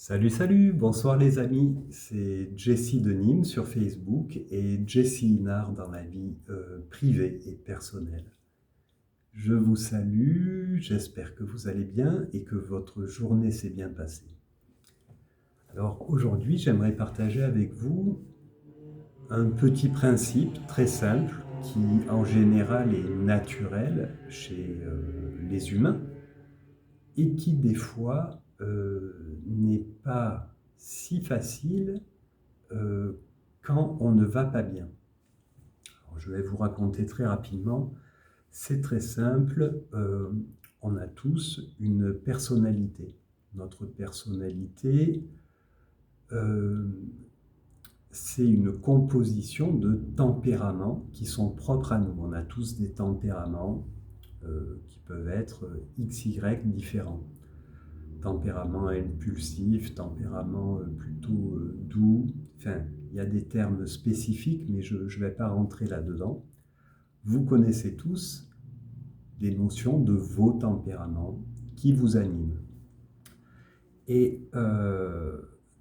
Salut, salut, bonsoir les amis, c'est Jessie de Nîmes sur Facebook et Jessie Inard dans la vie privée et personnelle. Je vous salue, j'espère que vous allez bien et que votre journée s'est bien passée. Alors aujourd'hui, j'aimerais partager avec vous un petit principe très simple qui en général est naturel chez les humains et qui des fois n'est pas si facile quand on ne va pas bien. Alors, je vais vous raconter très rapidement. C'est très simple. On a tous une personnalité. Notre personnalité, euh, c'est une composition de tempéraments qui sont propres à nous. On a tous des tempéraments qui peuvent être XY différents. Tempérament impulsif, tempérament plutôt doux. Enfin, il y a des termes spécifiques, mais je ne vais pas rentrer là-dedans. Vous connaissez tous les notions de vos tempéraments qui vous animent. Et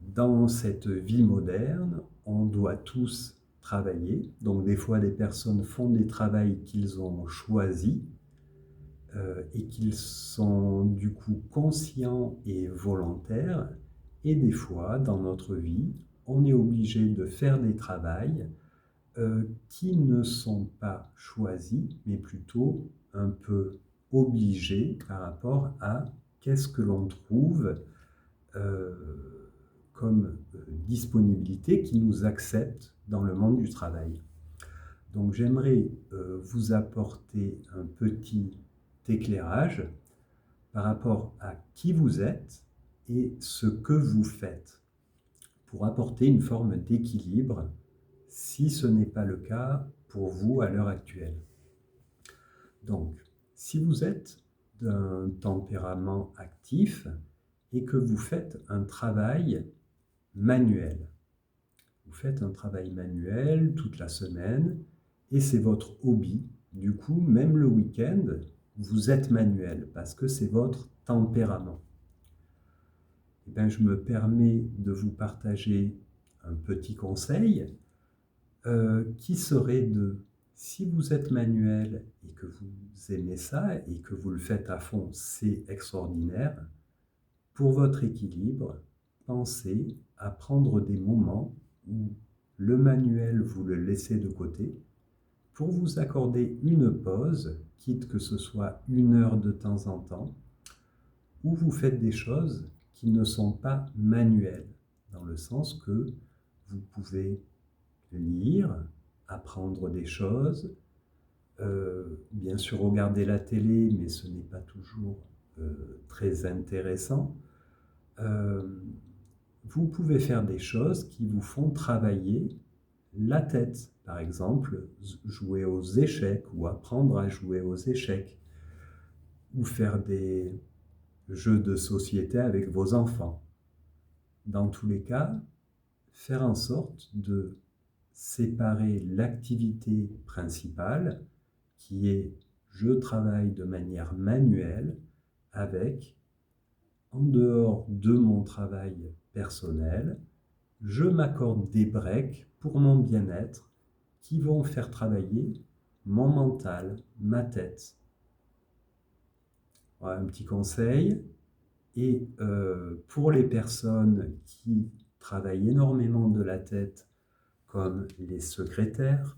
dans cette vie moderne, on doit tous travailler. Donc des fois, des personnes font des travails qu'ils ont choisis et qu'ils sont du coup conscients et volontaires. Et des fois, dans notre vie, on est obligé de faire des travails qui ne sont pas choisis, mais plutôt un peu obligés par rapport à qu'est-ce que l'on trouve euh, comme disponibilité qui nous accepte dans le monde du travail. Donc j'aimerais vous apporter un petit éclairage par rapport à qui vous êtes et ce que vous faites pour apporter une forme d'équilibre si ce n'est pas le cas pour vous à l'heure actuelle. Donc, si vous êtes d'un tempérament actif et que vous faites un travail manuel, vous faites un travail manuel toute la semaine et c'est votre hobby, du coup, même le week-end, vous êtes manuel parce que c'est votre tempérament. Eh bien, je me permets de vous partager un petit conseil qui serait de, si vous êtes manuel et que vous aimez ça et que vous le faites à fond, c'est extraordinaire. Pour votre équilibre, pensez à prendre des moments où le manuel, vous le laissez de côté pour vous accorder une pause, quitte que ce soit 1 heure de temps en temps, où vous faites des choses qui ne sont pas manuelles, dans le sens que vous pouvez lire, apprendre des choses, bien sûr regarder la télé, mais ce n'est pas toujours très intéressant. Vous pouvez faire des choses qui vous font travailler la tête. Par exemple, jouer aux échecs ou apprendre à jouer aux échecs. Ou faire des jeux de société avec vos enfants. Dans tous les cas, faire en sorte de séparer l'activité principale, qui est je travaille de manière manuelle, avec, en dehors de mon travail personnel, je m'accorde des breaks pour mon bien-être qui vont faire travailler mon mental, ma tête. Voilà un petit conseil. Et pour les personnes qui travaillent énormément de la tête, comme les secrétaires,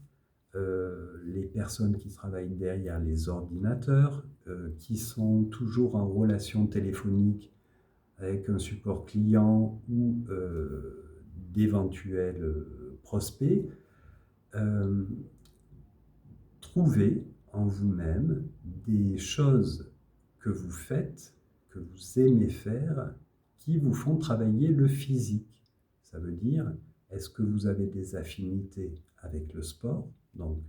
les personnes qui travaillent derrière les ordinateurs, qui sont toujours en relation téléphonique avec un support client ou d'éventuels prospects, euh, trouvez en vous-même des choses que vous faites, que vous aimez faire, qui vous font travailler le physique. Ça veut dire, est-ce que vous avez des affinités avec le sport? Donc,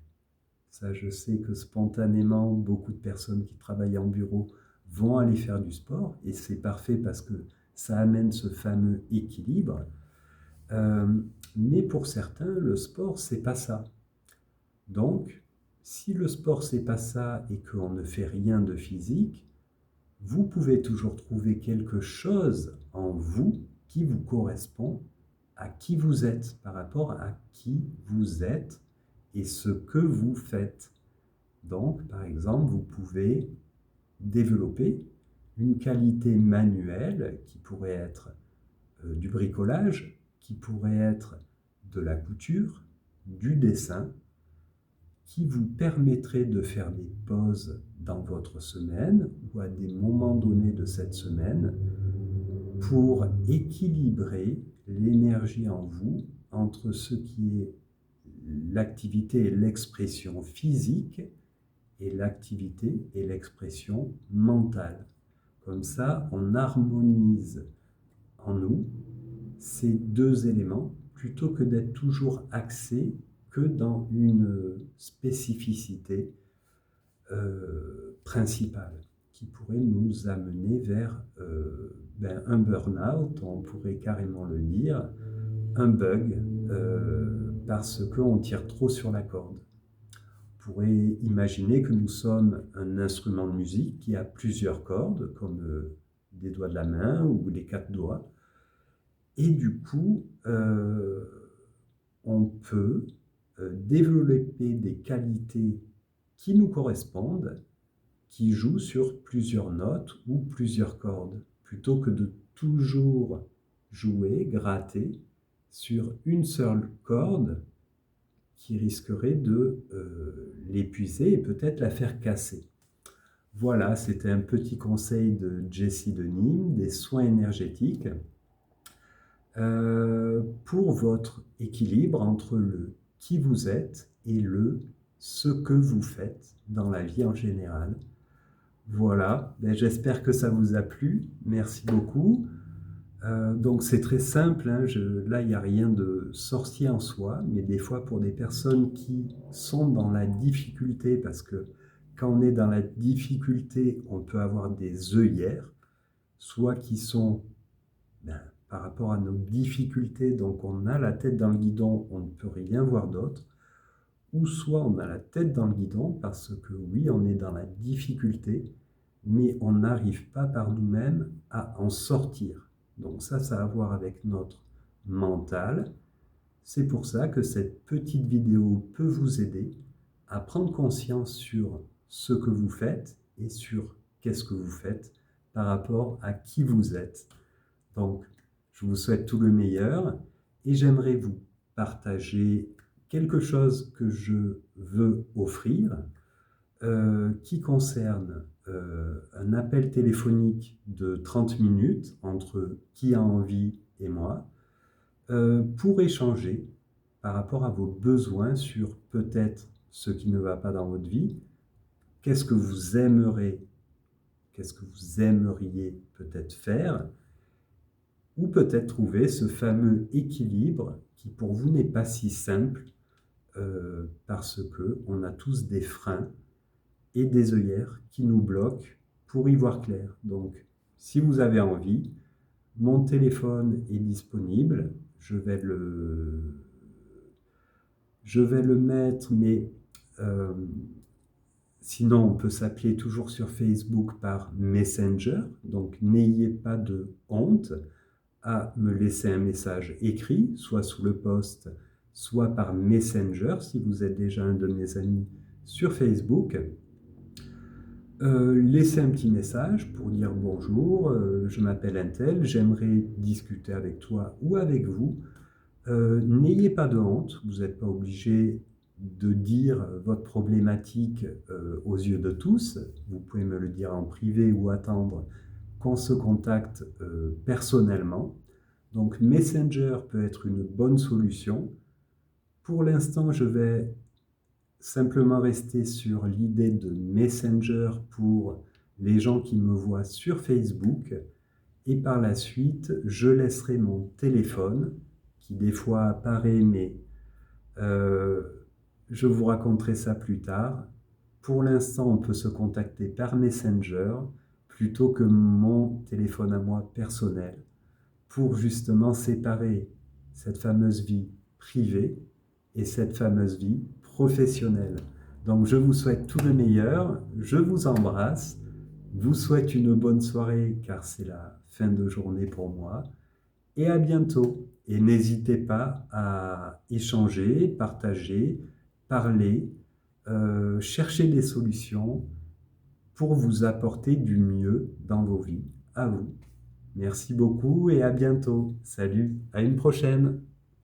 ça, je sais que spontanément, beaucoup de personnes qui travaillent en bureau vont aller faire du sport, et c'est parfait parce que ça amène ce fameux équilibre. Mais pour certains, le sport, c'est pas ça. Donc, si le sport, c'est pas ça et qu'on ne fait rien de physique, vous pouvez toujours trouver quelque chose en vous qui vous correspond à qui vous êtes, par rapport à qui vous êtes et ce que vous faites. Donc, par exemple, vous pouvez développer une qualité manuelle qui pourrait être du bricolage, qui pourrait être de la couture, du dessin, qui vous permettrait de faire des pauses dans votre semaine ou à des moments donnés de cette semaine pour équilibrer l'énergie en vous entre ce qui est l'activité et l'expression physique et l'activité et l'expression mentale. Comme ça, on harmonise en nous ces deux éléments plutôt que d'être toujours axé que dans une spécificité principale qui pourrait nous amener vers un burn-out, on pourrait carrément le dire, un bug, parce qu'on tire trop sur la corde. On pourrait imaginer que nous sommes un instrument de musique qui a plusieurs cordes, comme des doigts de la main ou les 4 doigts, et du coup, on peut développer des qualités qui nous correspondent, qui jouent sur plusieurs notes ou plusieurs cordes, plutôt que de toujours jouer, gratter sur une seule corde qui risquerait de l'épuiser et peut-être la faire casser. Voilà, c'était un petit conseil de Jessie de Nîmes, des soins énergétiques, pour votre équilibre entre le qui vous êtes et le ce que vous faites dans la vie en général. Voilà, j'espère que ça vous a plu. Merci beaucoup. Donc c'est très simple, hein, là il n'y a rien de sorcier en soi, mais des fois pour des personnes qui sont dans la difficulté, parce que quand on est dans la difficulté, on peut avoir des œillères, soit qui sont par rapport à nos difficultés, donc on a la tête dans le guidon, on ne peut rien voir d'autre, ou soit on a la tête dans le guidon parce que oui, on est dans la difficulté, mais on n'arrive pas par nous-mêmes à en sortir. Donc ça a à voir avec notre mental. C'est pour ça que cette petite vidéo peut vous aider à prendre conscience sur ce que vous faites et sur qu'est-ce que vous faites par rapport à qui vous êtes. Donc, je vous souhaite tout le meilleur et j'aimerais vous partager quelque chose que je veux offrir qui concerne un appel téléphonique de 30 minutes entre qui a envie et moi pour échanger par rapport à vos besoins sur peut-être ce qui ne va pas dans votre vie, qu'est-ce que vous aimeriez peut-être faire, ou peut-être trouver ce fameux équilibre qui pour vous n'est pas si simple parce qu'on a tous des freins et des œillères qui nous bloquent pour y voir clair. Donc, si vous avez envie, mon téléphone est disponible. Je vais le mettre, mais sinon on peut s'appeler toujours sur Facebook par Messenger. Donc, n'ayez pas de honte à me laisser un message écrit, soit sous le post, soit par Messenger, si vous êtes déjà un de mes amis sur Facebook. Laissez un petit message pour dire bonjour, je m'appelle Untel, j'aimerais discuter avec toi ou avec vous. N'ayez pas de honte, vous n'êtes pas obligé de dire votre problématique aux yeux de tous. Vous pouvez me le dire en privé ou attendre qu'on se contacte personnellement. Donc Messenger peut être une bonne solution. Pour l'instant, je vais simplement rester sur l'idée de Messenger pour les gens qui me voient sur Facebook. Et par la suite, je laisserai mon téléphone, qui des fois apparaît, mais je vous raconterai ça plus tard. Pour l'instant, on peut se contacter par Messenger plutôt que mon téléphone à moi personnel, pour justement séparer cette fameuse vie privée et cette fameuse vie professionnelle. Donc je vous souhaite tout le meilleur, je vous embrasse, vous souhaite une bonne soirée car c'est la fin de journée pour moi et à bientôt. Et n'hésitez pas à échanger, partager, parler, chercher des solutions pour vous apporter du mieux dans vos vies. À vous. Merci beaucoup et à bientôt. Salut, à une prochaine.